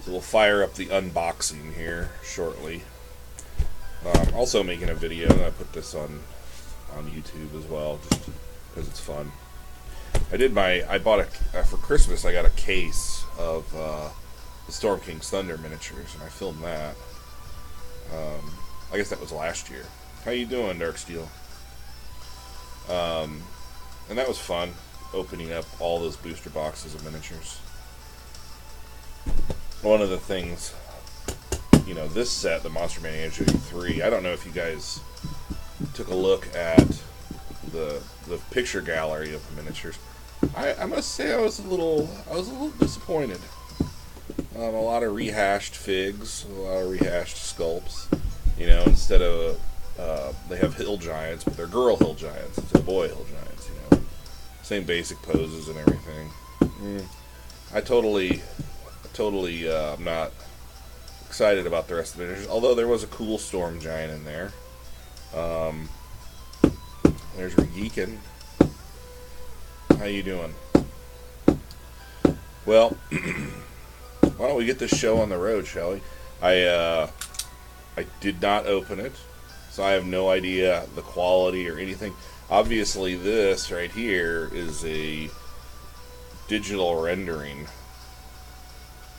So we'll fire up the unboxing here shortly. Also making a video, and I put this on YouTube as well, just because it's fun. I bought for Christmas, I got a case of the Storm King's Thunder miniatures, and I filmed that. I guess that was last year. How you doing, Darksteel? And that was fun, opening up all those booster boxes of miniatures. One of the things, this set, the Monster Manual 3, I don't know if you guys took a look at the picture gallery of the miniatures. I must say I was a little disappointed. A lot of rehashed figs, a lot of rehashed sculpts. Instead of they have hill giants, but they're girl hill giants instead of boy hill giants. Same basic poses and everything. I totally I'm not excited about the rest of the miniatures. Although there was a cool storm giant in there. There's Regeekin. How you doing? Well, why don't we get this show on the road, shall we? I did not open it, so I have no idea the quality or anything. Obviously, this right here is a digital rendering,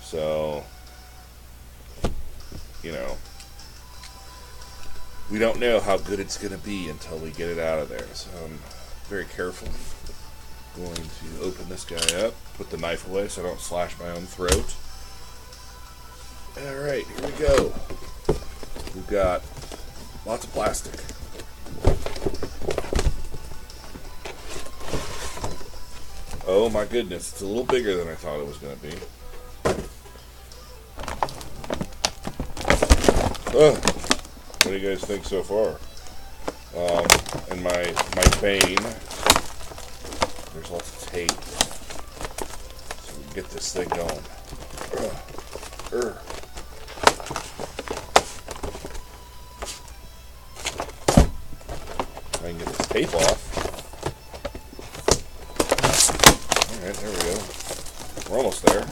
so we don't know how good it's going to be until we get it out of there. So I'm very careful. Going to open this guy up, put the knife away so I don't slash my own throat. Alright, here we go. We've got lots of plastic. Oh my goodness, it's a little bigger than I thought it was going to be. What do you guys think so far? And my bane. There's lots of tape, so we can get this thing going. I can get this tape off. Alright, there we go. We're almost there.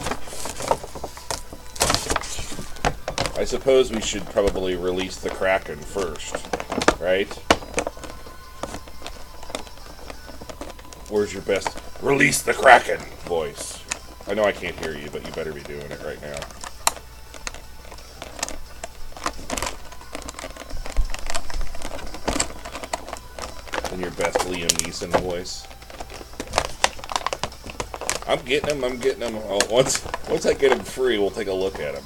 I suppose we should probably release the Kraken first, right? Where's your best release the Kraken voice? I know I can't hear you, but you better be doing it right now. In your best Liam Neeson voice. I'm getting them. Oh, once I get them free, we'll take a look at them.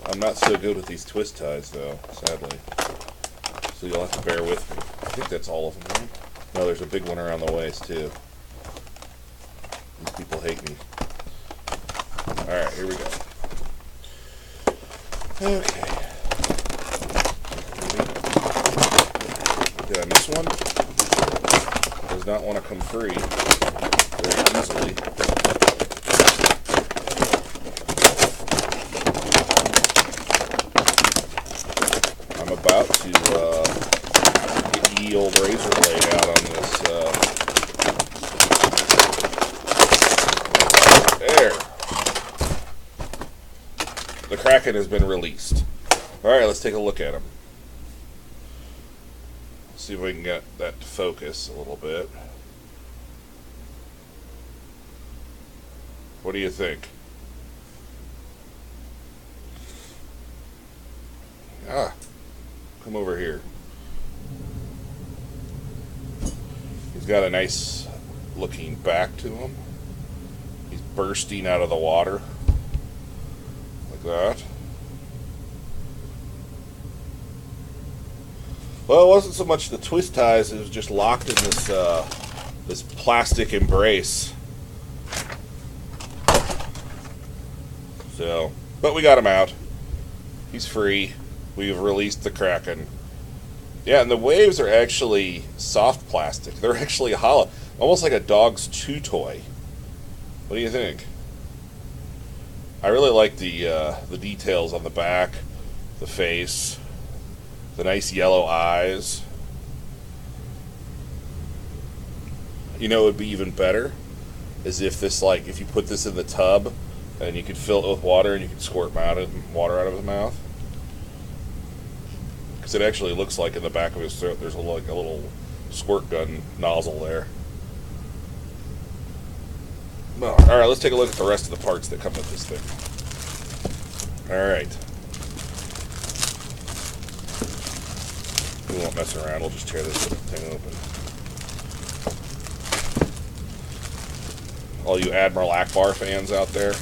I'm not so good with these twist ties, though, sadly. So you'll have to bear with me. I think that's all of them, right? No, there's a big one around the waist, too. These people hate me. Alright, here we go. Okay. Did I miss one? Does not want to come free very easily. I'm about to get the old razor blade out on this. There. The Kraken has been released. Alright, let's take a look at him. See if we can get that to focus a little bit. What do you think? Come over here. He's got a nice looking back to him. He's bursting out of the water. Like that. Well, it wasn't so much the twist ties, it was just locked in this plastic embrace. So, but we got him out. He's free. We've released the Kraken. Yeah, and the waves are actually soft plastic. They're actually hollow. Almost like a dog's chew toy. What do you think? I really like the details on the back, the face, the nice yellow eyes. You know, it would be even better as if this, like, if you put this in the tub and you could fill it with water and you could squirt water out of his mouth. Because it actually looks like in the back of his throat there's like a little squirt gun nozzle there. Well, alright, let's take a look at the rest of the parts that come with this thing. Alright. We won't mess around, we'll just tear this thing open. All you Admiral Akbar fans out there.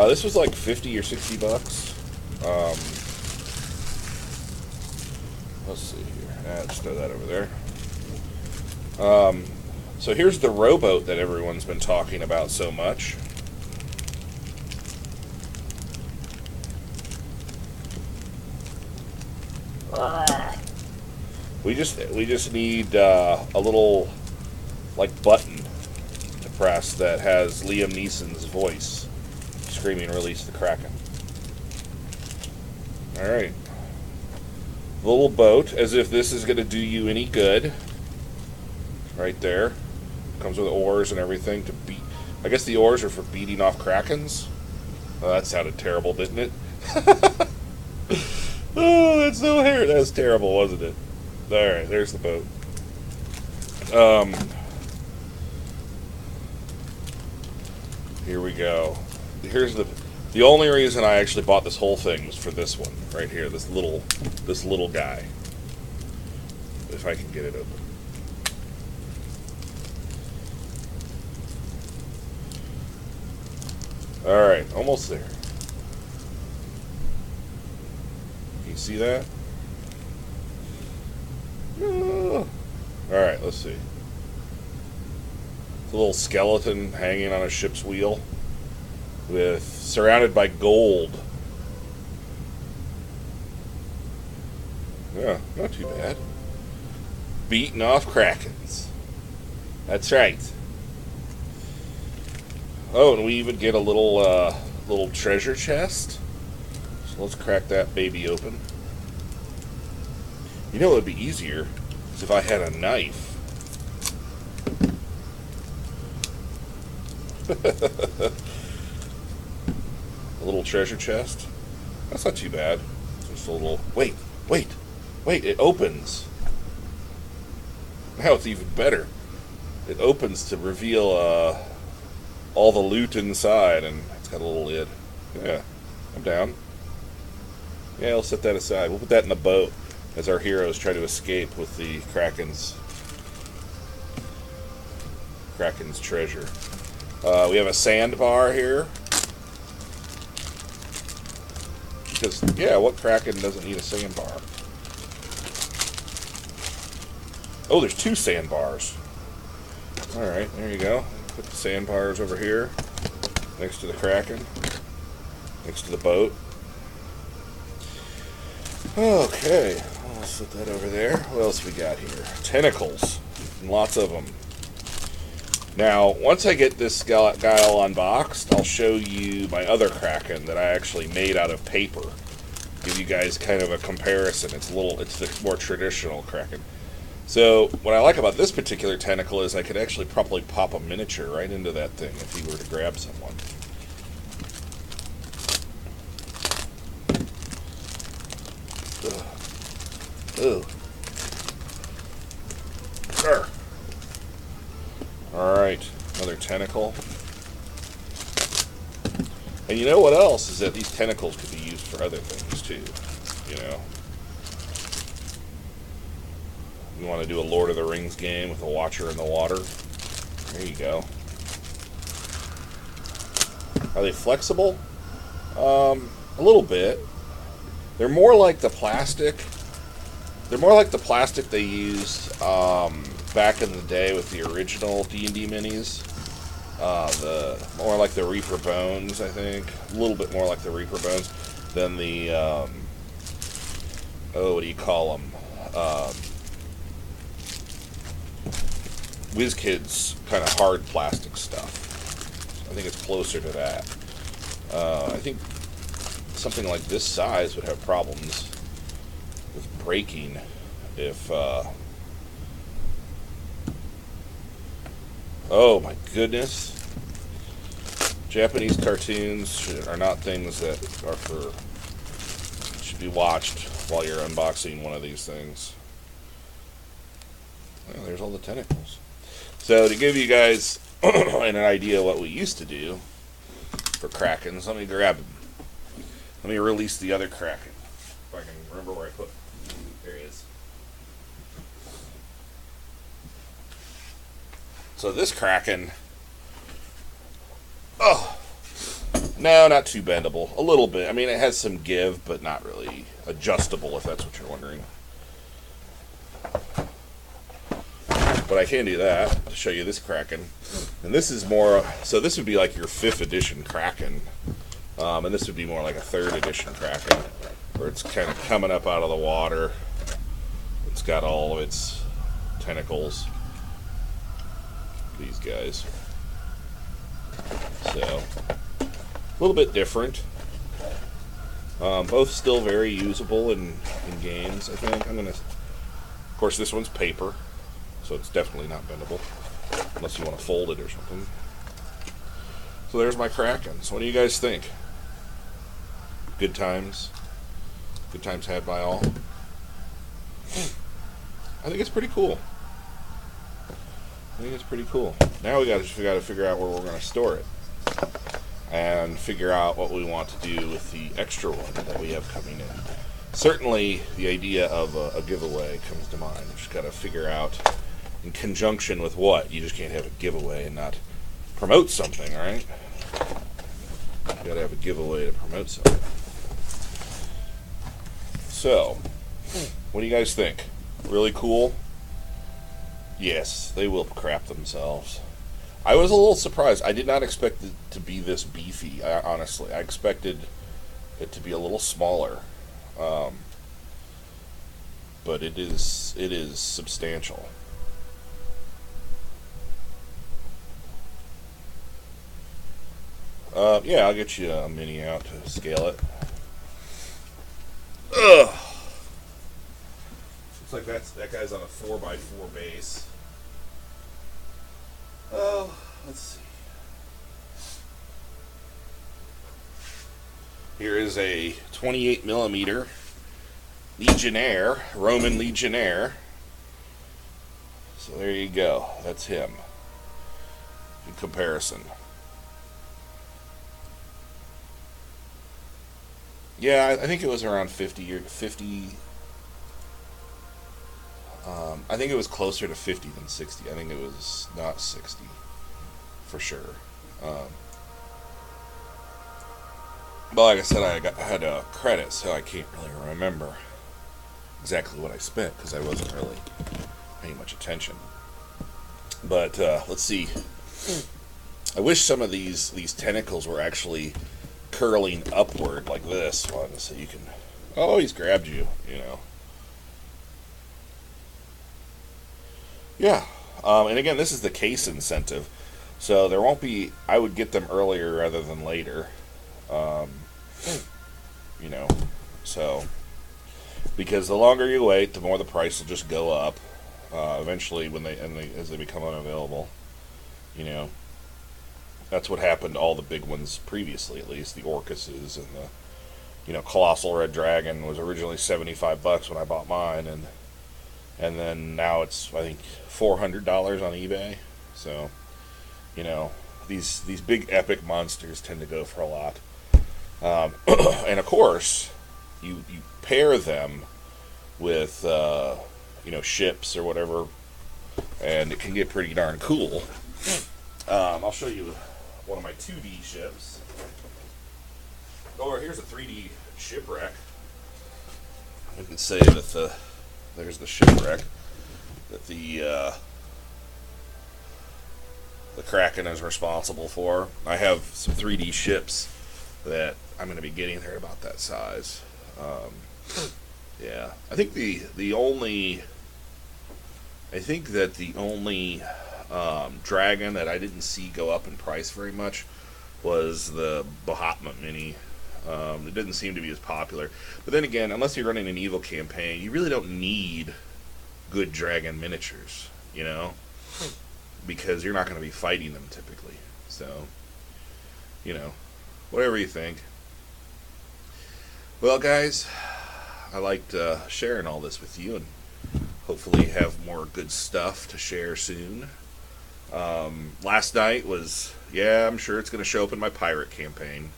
This was like 50 or 60 bucks. Let's see here. Just throw that over there. So here's the rowboat that everyone's been talking about so much. We just need a little like button to press that has Liam Neeson's voice screaming, "Release the Kraken." Alright. Little boat, as if this is going to do you any good. Right there. Comes with oars and everything to beat. I guess the oars are for beating off Krakens. Oh, that sounded terrible, didn't it? Oh, that's so hairy. That was terrible, wasn't it? Alright, there's the boat. Here we go. Here's the only reason I actually bought this whole thing was for this one right here. This little guy. If I can get it open. All right, almost there. Can you see that? All right, let's see. It's a little skeleton hanging on a ship's wheel, surrounded by gold. Yeah, not too bad. Beating off Krakens. That's right. Oh, and we even get a little treasure chest. So let's crack that baby open. You know what would be easier is if I had a knife. A little treasure chest. That's not too bad. Just a little. Wait! It opens. Now it's even better. It opens to reveal all the loot inside, and it's got a little lid. Yeah, I'm down. Yeah, I'll set that aside. We'll put that in the boat as our heroes try to escape with the Kraken's treasure. We have a sandbar here. Because, yeah, what Kraken doesn't need a sandbar? Oh, there's 2 sandbars. Alright, there you go. Put the sandbars over here, next to the Kraken, next to the boat. Okay, I'll set that over there. What else we got here? Tentacles, and lots of them. Now, once I get this guy all unboxed, I'll show you my other Kraken that I actually made out of paper. Give you guys kind of a comparison. It's the more traditional Kraken. So, what I like about this particular tentacle is I could actually probably pop a miniature right into that thing if he were to grab someone. Ugh. Alright, another tentacle. And you know what else is that these tentacles could be used for other things too, you know. You want to do a Lord of the Rings game with a Watcher in the water? There you go. Are they flexible? A little bit. They're more like the plastic. They're more like the plastic they used back in the day with the original D&D minis. More like the Reaper Bones, I think. A little bit more like the Reaper Bones than the what do you call them? WizKids kind of hard plastic stuff. I think it's closer to that. I think something like this size would have problems with breaking if Oh my goodness. Japanese cartoons are not things that are for should be watched while you're unboxing one of these things. Well, there's all the tentacles. So to give you guys an idea of what we used to do for Krakens, let me grab him. Let me release the other Kraken. If I can remember where I put him. There he is. So this Kraken, oh, no, not too bendable. A little bit. I mean, it has some give, but not really adjustable, if that's what you're wondering. But I can do that to show you this Kraken. And this is more, so this would be like your 5th edition Kraken. And this would be more like a 3rd edition Kraken, where it's kind of coming up out of the water. It's got all of its tentacles. These guys. So, a little bit different. Both still very usable in games, I think. Of course, this one's paper, so it's definitely not bendable, unless you want to fold it or something. So there's my Kraken. So what do you guys think? Good times? Good times had by all? I think it's pretty cool. Now we got to figure out where we're going to store it, and figure out what we want to do with the extra one that we have coming in. Certainly, the idea of a giveaway comes to mind. We just got to figure out in conjunction with what. You just can't have a giveaway and not promote something, right? You got to have a giveaway to promote something. So, what do you guys think? Really cool? Yes, they will crap themselves. I was a little surprised. I did not expect it to be this beefy, honestly. I expected it to be a little smaller. But it is substantial. Yeah, I'll get you a mini out to scale it. Ugh. Looks like that guy's on a 4x4 base. Oh, let's see. Here is a 28 millimeter Legionnaire, Roman Legionnaire. So there you go. That's him. In comparison. Yeah, I think it was around 50 or 50. I think it was closer to 50 than 60. I think it was not 60 for sure. But like I said, I had a credit, so I can't really remember exactly what I spent because I wasn't really paying much attention. But let's see. I wish some of these tentacles were actually curling upward like this one, so you can. Oh, he's grabbed you. You know. Yeah. And again, this is the case incentive, so there won't be. I would get them earlier rather than later. You know, so because the longer you wait, the more the price will just go up. Eventually, as they become unavailable, you know, that's what happened to all the big ones previously. At least the Orcuses and the, Colossal Red Dragon was originally $75 when I bought mine, and then now it's I think $400 on eBay. So, these big epic monsters tend to go for a lot. And of course, you pair them with ships or whatever, and it can get pretty darn cool. I'll show you one of my 2D ships. Oh, here's a 3D shipwreck. I can say that there's the shipwreck that the Kraken is responsible for. I have some 3D ships that I'm going to be getting there about that size. Yeah, I think the only dragon that I didn't see go up in price very much was the Bahamut Mini. It didn't seem to be as popular. But then again, unless you're running an evil campaign, you really don't need good dragon miniatures. because you're not going to be fighting them typically. So, whatever you think. Well, guys, I liked sharing all this with you, and hopefully have more good stuff to share soon. Last night was, I'm sure it's going to show up in my pirate campaign.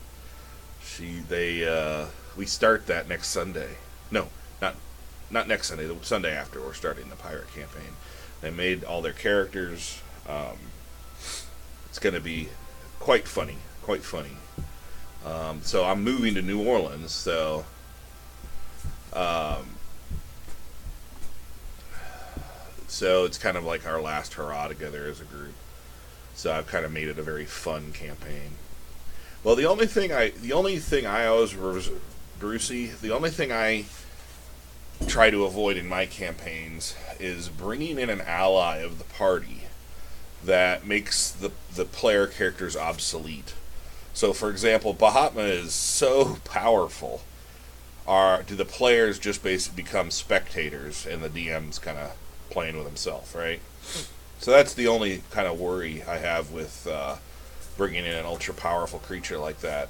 We start that next Sunday. No, not next Sunday. The Sunday after we're starting the pirate campaign. They made all their characters. It's going to be quite funny. So I'm moving to New Orleans. So it's kind of like our last hurrah together as a group. So I've kind of made it a very fun campaign. Well, the only thing I try to avoid in my campaigns is bringing in an ally of the party that makes the player characters obsolete. So, for example, Bahatma is so powerful. Do the players just basically become spectators and the DM's kind of playing with himself, right? So that's the only kind of worry I have with bringing in an ultra powerful creature like that,